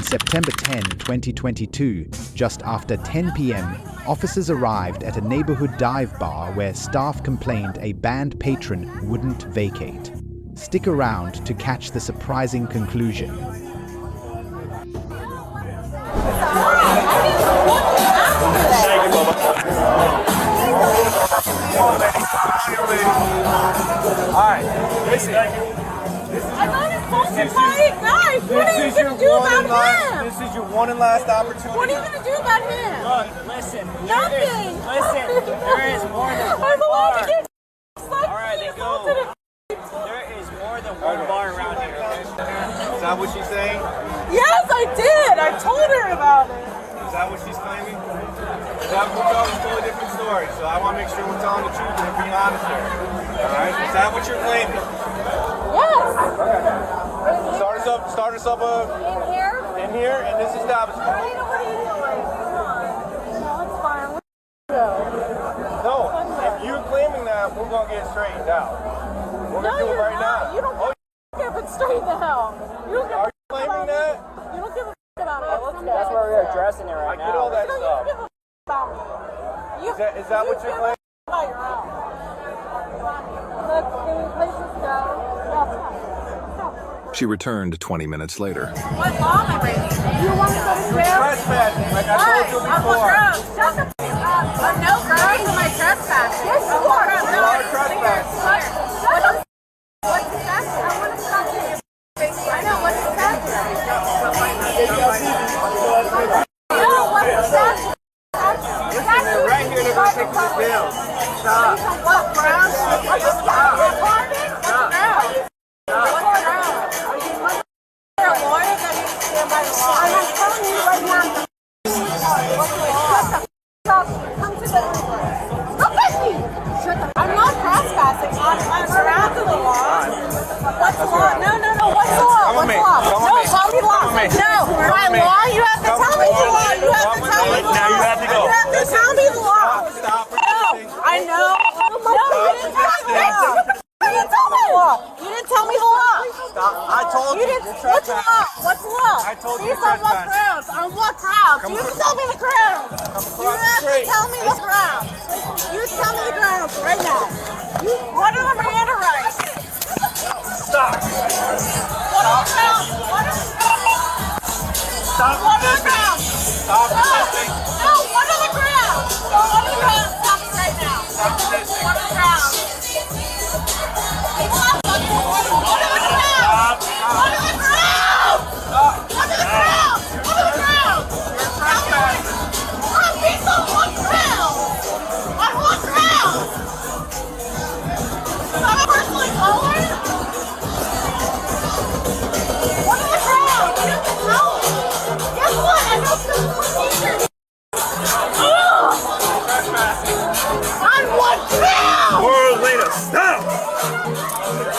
September 10, 2022, just after 10 p.m., officers arrived at a neighborhood dive bar where staff complained a band patron wouldn't vacate. Stick around to catch the surprising conclusion. Alright, listen. I thought it was supposed to play. Guys, what are you going to do about him? This is your one and last opportunity. What are you going to do about him? Look, listen. Nothing. Listen, there is more than I'm one allowed bar. to get Alright, then go. There is more than one bar around here. Is that what she's saying? Yes, I did. I told her about it. Is that what she's claiming? Is that what we're telling? Totally different story. So I want to make sure we're telling the truth and being honest here. Alright? Is that what you're claiming? Yes. Start us up In here? in here in this establishment. What are you doing? Come on. No, it's fine. No, if you're claiming that, we're going to get it straightened out. We're going to do it right now. You don't give it straight the hell. You don't give Are you claiming that? You don't give a about it. That's where we're addressing it right I get all now. that You stuff. don't give a about me. Is that what you're claiming? About your own. Look, can we please just go? She returned 20 minutes later. What law am I breaking? You want to go to jail? Trespassing, like I told you before. Shut the f*** up. No girls in my trespassing. Yes, you are. You are trespassing. What's the statute? I want to stop you. I know, what's the statute? No, what's the statute? Right here, they're going to take this down. Stop. What grounds? I just got your apartment. What grounds? What grounds? Are you a lawyer that needs to stand by the law? I'm telling you right now. What's the law? Shut the f*** up. Come to the Look at me. Shut the I'm not trespassing. I'm surrounded the law. What's the law? No. What's the law? Come with me. What's the law? Come No, with me. tell me the law. Come with me. No, my law. You have to tell me the law. You have to tell me the law. Now you have to go. You have to tell me the law. Stop. No, I know. No, you didn't tell me the law. You didn't tell me the law. You didn't tell me the law. Stop. I told you. What's the law? What's the law? I told you These are what trespassing. grounds. On what grounds? You have to tell me the grounds. You have to tell me the grounds. You tell me the grounds right now. What are the Miranda rights? Stop. What are the grounds? What are the grounds? Stop. What are the grounds? Stop resisting. No, what are the grounds? What are the grounds? Stop me right now. Stop resisting. What are the grounds? People have what are the grounds? What are the grounds? What are the grounds? What are the grounds? What are the grounds? On these on what grounds? On what grounds? Am I personally colored? What are the grounds? You have to tell me. Guess what? I know some procedures. On what grounds? World leader, stop.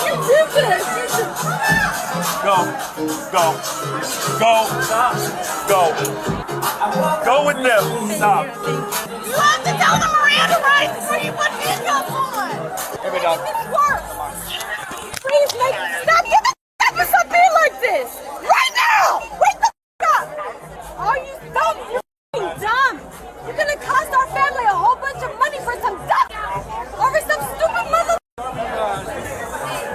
You did this. You should Go. Go. Go with them. Stop. You have to tell the Miranda rights before you put handcuffs on. Give me dog. This works. Please make stop. Get the f*** up and stop being like this. Right now. Wake the f*** up. Are you dumb? You're f***ing dumb. You're gonna cost our family a whole bunch of money for some dumb over some stupid mother.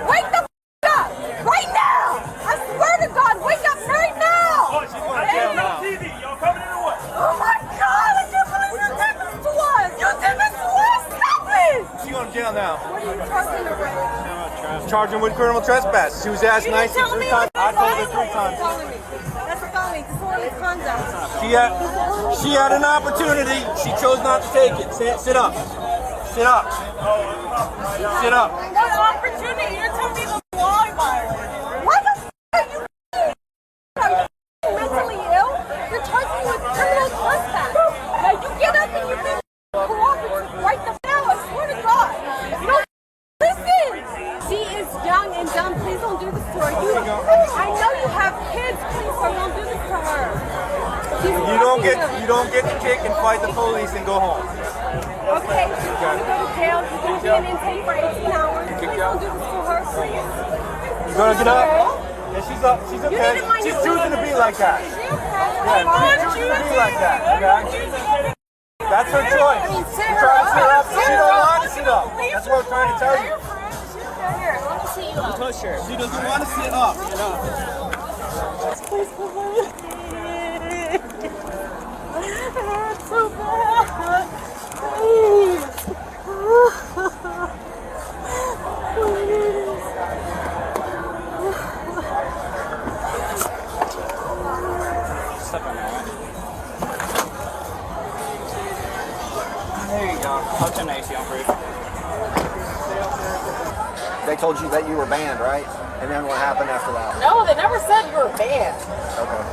Wake the f*** up. Right now. I swear to God, wake up right now. Oh, she's going to jail now. Y'all coming in or what? Oh my God, I can't believe you did this to us! You did this to us! Stop it! She's going to jail now. What are you charging her with? Charging with criminal trespass. She was asked You didn't nicely tell 3 me times. I told her 3 That's times. felony. That's a felony. Disorderly conduct. She had an opportunity. She chose not to take it. Sit up. Sit up. Sit up. What opportunity? You're telling me the law violated. What the f*** are you Are you mentally ill? You're charging me with criminal trespass. Now you get up and you be cooperative right the now. I swear to God. No, listen. She is young and dumb. Please don't do this to her. I know you have kids. Please don't do this to her. You don't get to kick and fight the police and go home. Okay, she's going to go to jail. She's going to be in intake for 18 hours. Please don't do this to her, please. You gonna get up? Yeah, she's up. She's okay. need to mind She's your choosing to be like that. Yeah, she's choosing to be like that. Okay? That's her choice. Sit She's her trying to sit up. up. She don't want to sit up. That's what I'm trying to tell you. Here, let me see you up. Push her. She doesn't want to sit up. Please come on. It's so bad. Please. Please. Step on that. There you go. I'll turn the AC on for you. They told you that you were banned, right? And then what happened after that? No, they never said you were banned. Okay.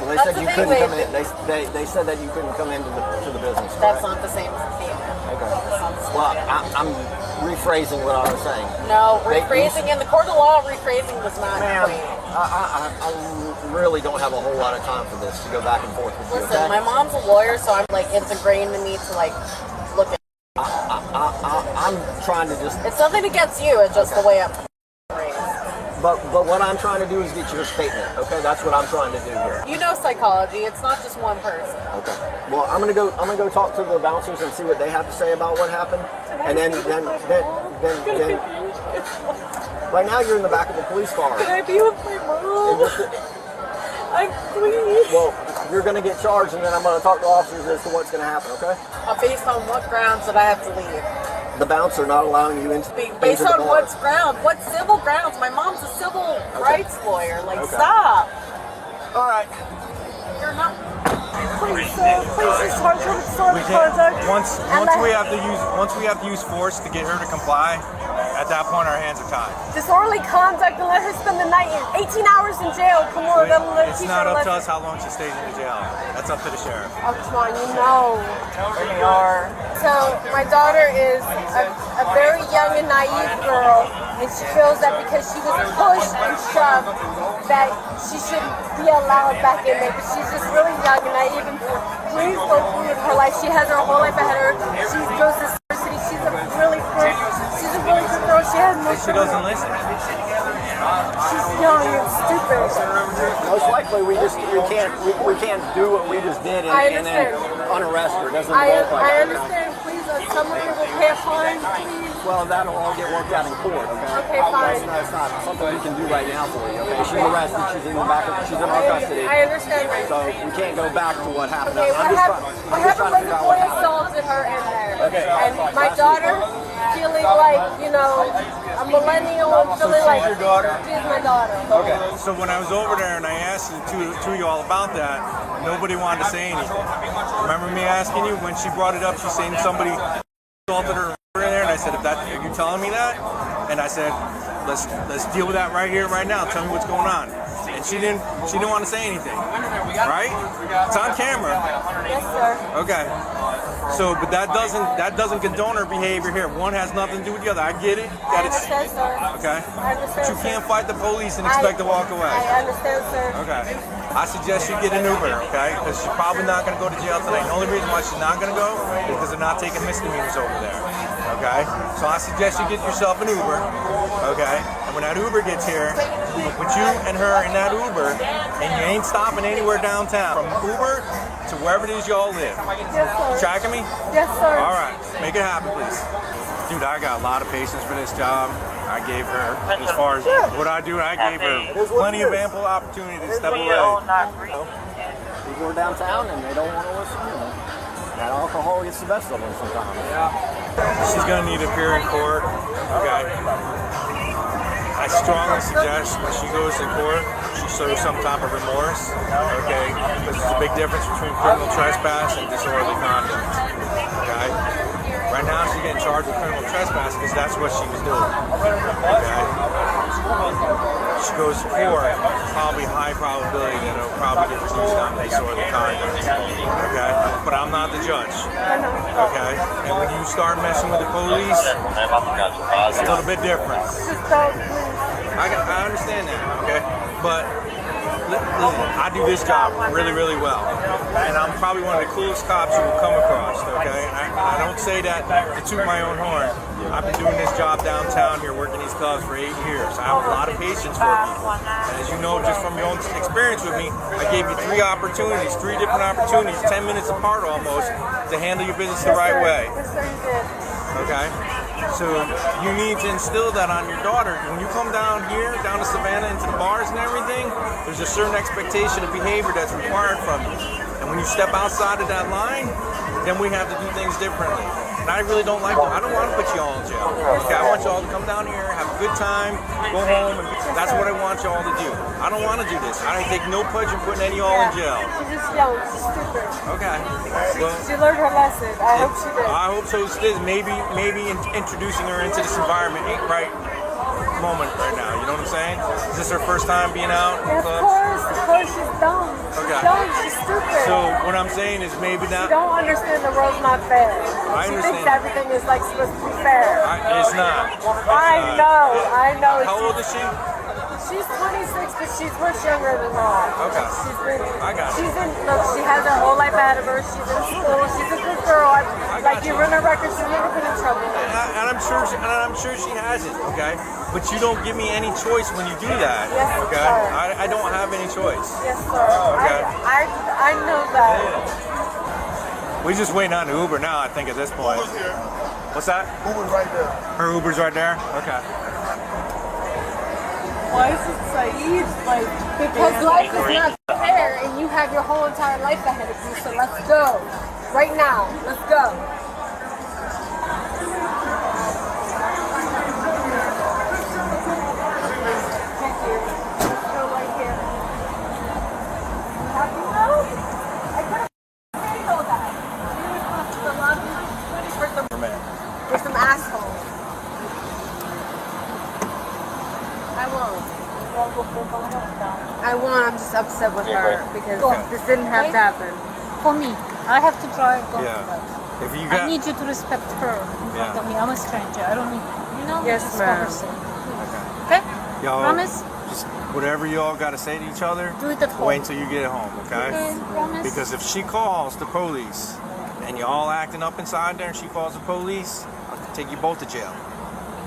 Well, they That's said the you thing, couldn't come wait. in. They said that you couldn't come into the business. That's correct? not the same statement. Okay. Well, I'm rephrasing what I was saying. No, They- rephrasing in the court of law, rephrasing was not Ma'am, clean. I really don't have a whole lot of time for this to go back and forth with you. Listen, Okay? my mom's a lawyer, so I'm like, it's ingrained in me to like look at. I'm trying to just. It's nothing against you. It's just the way I'm raised. But what I'm trying to do is get your statement. Okay, that's what I'm trying to do here. You know psychology. It's not just one person. Okay. Well, I'm gonna go talk to the bouncers and see what they have to say about what happened, and then right now you're in the back of the police car. Can I be with my And mom? just- Please. well, you're gonna get charged, and then I'm gonna talk to officers as to what's gonna happen. Okay? Based on what grounds did I have to leave? The bouncer not allowing you into Based the on bar. what grounds? What civil grounds? My mom's a civil rights lawyer. Like, Okay. stop. All right. You're not. Please just charge her with sort We of can't. conduct. Once And we have to use force to get her to comply, at that point our hands are tied. disorderly conduct and let her spend the night in 18 hours in jail. Come on, that'll let It's teach not her a up to lesson. us how long she stays in the jail. That's up to the sheriff. Oh, come on, you know. They are. So, my daughter is a very young and naive girl, and she feels that because she was pushed and shoved, that she shouldn't be allowed back in there. But she's just really young and naive, and please go through with her life. She has her whole life ahead of her. She goes to university. She's a really good girl. She has no She doesn't listen. She's young and stupid. Most likely, we can't do what we just did I and then understand. unarrest her. It doesn't I work like that. understand. Please, someone will pay a fine, please. Well, that'll all get worked out in court. Okay. Okay, fine. That's not something we can do right now for you. Okay. She's arrested. She's in the back. She's in our custody. I understand that. So we can't go back to what happened. Okay, I'm what just happened trying when to the figure out boy what happened. assaulted her in there? Okay. And my daughter feeling like, you know, a millennial, feeling like your daughter? she's my daughter. Okay. So when I was over there and I asked the two of you all about that, nobody wanted to say anything. Remember me asking you when she brought it up? She's saying somebody assaulted her in there, and I said, "Are you telling me that?" And I said, "Let's deal with that right here, right now. Tell me what's going on." And she didn't want to say anything. Right? It's on camera. Yes, sir. Okay. So, but that doesn't condone her behavior here. One has nothing to do with the other. I get it. I understand, sir. Okay. I understand, But you can't fight the police and expect to walk away. I understand, sir. Okay. I suggest you get an Uber, okay? Because she's probably not going to go to jail today. The only reason why she's not going to go is because they're not taking misdemeanors over there, okay? So I suggest you get yourself an Uber, okay? And when that Uber gets here, we'll put you and her in that Uber, and you ain't stopping anywhere downtown. From Uber to wherever it is y'all live. Yes, sir. Tracking me? Yes, sir. All right. Make it happen, please. Dude, I got a lot of patience for this job. I gave her, as far as what I do, I gave her plenty of ample opportunity to step away. People are downtown and they don't want to listen. And that alcohol gets the best of them sometimes. She's gonna need to appear in court. Okay. I strongly suggest when she goes to court, she shows some type of remorse. Okay, because there's a big difference between criminal trespass and disorderly conduct. Okay. Right now she's getting charged with criminal trespass because that's what she was doing. Okay. She goes to court, probably high probability that it'll probably get reduced down to disorderly conduct. Okay. But I'm not the judge. Okay. And when you start messing with the police, it's a little bit different. Just don't, please. I understand that, okay? But listen, I do this job really, really well. And I'm probably one of the coolest cops you will come across, okay? I don't say that to toot my own horn. I've been doing this job downtown here, working these clubs for 8 years. I have a lot of patience for people. And as you know, just from your own experience with me, I gave you 3 different opportunities, 10 minutes apart almost, to handle your business the right way. Okay? So you need to instill that on your daughter. When you come down here, down to Savannah, into the bars and everything, there's a certain expectation of behavior that's required from you. And when you step outside of that line, then we have to do things differently. And I really don't like them. I don't want to put you all in jail. Okay, I want you all to come down here, have a good time, go home, and that's what I want you all to do. I don't want to do this. I take no pleasure in putting any of y'all in jail. She's just young. She's stupid. Okay. Well, she learned her lesson. I hope she did. I hope so. Maybe introducing her into this environment ain't right moment right now. You know what I'm saying? Is this her first time being out in clubs? Of course, she's dumb. Okay. She's dumb. She's stupid. So what I'm saying is maybe not. She don't understand the world's not fair. I She understand. thinks everything is like supposed to be fair. It's not. I know. How old is she? She's 26, but she's much younger than that. Okay. She's really. I got you. She has her whole life ahead of her. She's in school. She's a good girl. You run her record, she's never been in trouble. And I'm sure she hasn't. Okay. But you don't give me any choice when you do that. Yes, okay. sir. I don't have any choice. Yes, sir. Okay. I know that. We're just waiting on the Uber now, I think, at this point. What's that? Uber's right there. Her Uber's right there? Okay. Why is it Saeed? Because life is not fair and you have your whole entire life ahead of you, so let's go. Right now. Let's go. Thank you. Let's go right here. Happy now? I couldn't handle that. For some assholes. I won't. I'm just upset with her because this didn't have to happen. For me, I have to drive. If you I need you to respect her in front of me. I'm a stranger. I don't need, Yes, just ma'am. for her sake. Okay? Y'all, Promise? just whatever y'all got to say to each other, Do it at home. wait until you get home, okay? Okay, promise? Because if she calls the police and y'all acting up inside there and she calls the police, I'll take you both to jail.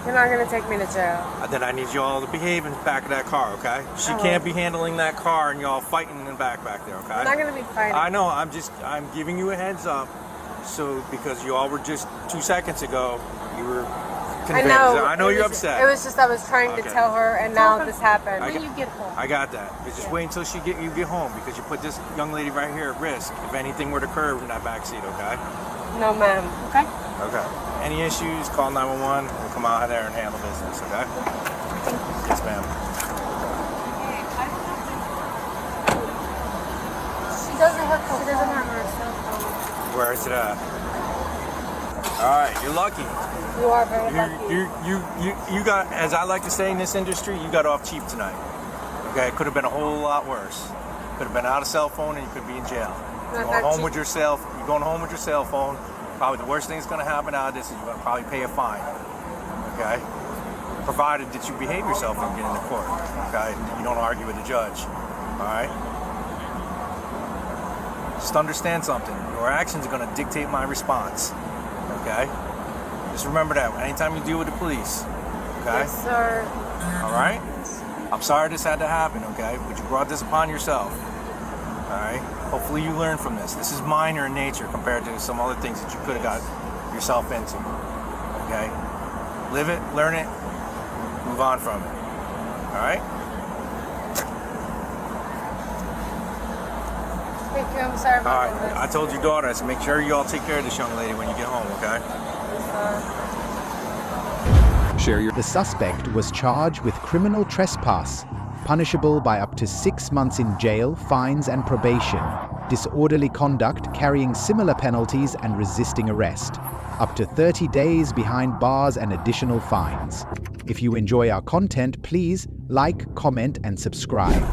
You're not going to take me to jail. Then I need y'all to behave in the back of that car, okay? She can't be handling that car and y'all fighting in the back there, okay? I'm not going to be fighting. I know, I'm giving you a heads up. So, because you all were just 2 seconds ago, you were convinced. I know you're upset. It was just I was trying to tell her, and now this happened. When you get home. I got that. But just wait until you get home, because you put this young lady right here at risk if anything were to occur in that back seat, okay? No, ma'am. Okay? Okay. Any issues, call 911. We'll come out there and handle business, okay? Yes, ma'am. She doesn't have her cell phone. Where is it at? All right, you're lucky. You are very lucky. You got, as I like to say in this industry, you got off cheap tonight. Okay, it could have been a whole lot worse. Could have been out of cell phone and you could be in jail. You're going home with your cell phone. Probably the worst thing that's going to happen out of this is you're going to probably pay a fine. Okay, provided that you behave yourself when you get into court. Okay, you don't argue with the judge. All right. Just understand something. Your actions are going to dictate my response. Okay? Just remember that anytime you deal with the police. Okay? Yes, sir. All right? I'm sorry this had to happen, okay? But you brought this upon yourself. All right? Hopefully you learn from this. This is minor in nature compared to some other things that you could have got yourself into. Okay? Live it, learn it, move on from it. All right? Thank you. I'm sorry about All right. I told your daughter, I said, make sure you all take care of this young lady when you get home, okay? The suspect was charged with criminal trespass, punishable by up to 6 months in jail, fines and probation, disorderly conduct carrying similar penalties and resisting arrest, up to 30 days behind bars and additional fines. If you enjoy our content, please like, comment and subscribe.